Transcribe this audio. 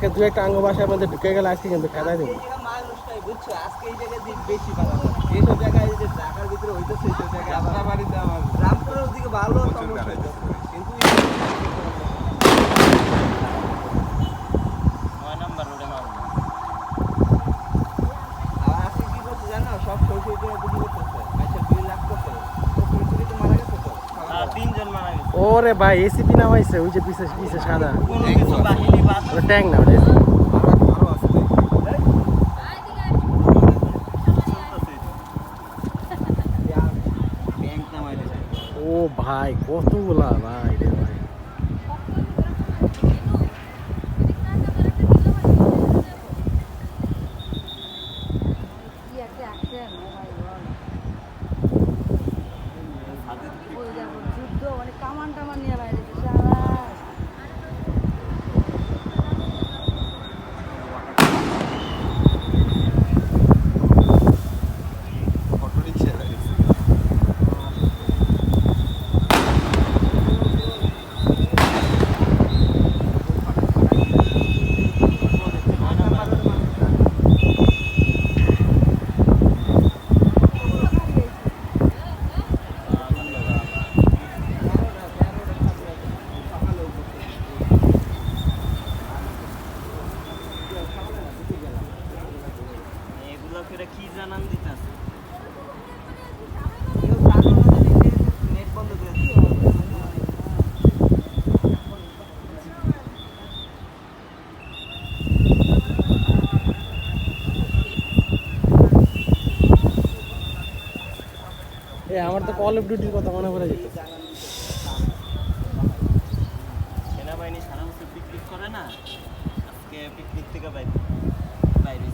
আজকে দু একটা আঙ্গ বাসার মধ্যে ঢুকে গেলে আজকে কিন্তু খেদাই দেবো। মানুষটাই বুঝছো আজকে এই জায়গায় বেশি পালা এইসব জায়গায় যে ঢাকার ভিতরে হইতেছে এইসব জায়গায় আমার বাড়িতে আমার রামপুরের ওদিকে ভালো সমস্যা কিন্তু 9 নাম্বার রোডে মাল আর আজকে কি করছে জানো সব সরষে দিয়ে বুঝি করতেছে আচ্ছা 2 লাখ করতে পুরো তো মারা গেছে তো আর 3 জন মারা গেছে। ওরে ভাই এসিপি নাম হয়েছে ওই যে পিছে পিছে সাদা কোনো কিছু বাহিনী বাদ ওটা ট্যাঙ্ক না ওটা এসিপি। আরো আছে ব্যাংক নামাই দিছে। ও ভাই কতগুলা ভাই রে ভাই। যুদ্ধ মানে কামান টামান নিয়ে বাইরে সারা অটো রিক্সা লাগিয়েছে এগুলো করে কি জানান দিতাছে নেট বন্ধ করে দিও এ আমার তো কল অফ ডিউটির কথা মনে পড়ে যেত। সেনাবাহিনী সারা বছর পিকনিক করে না আজকে পিকনিক থেকে বাইরে বাইরে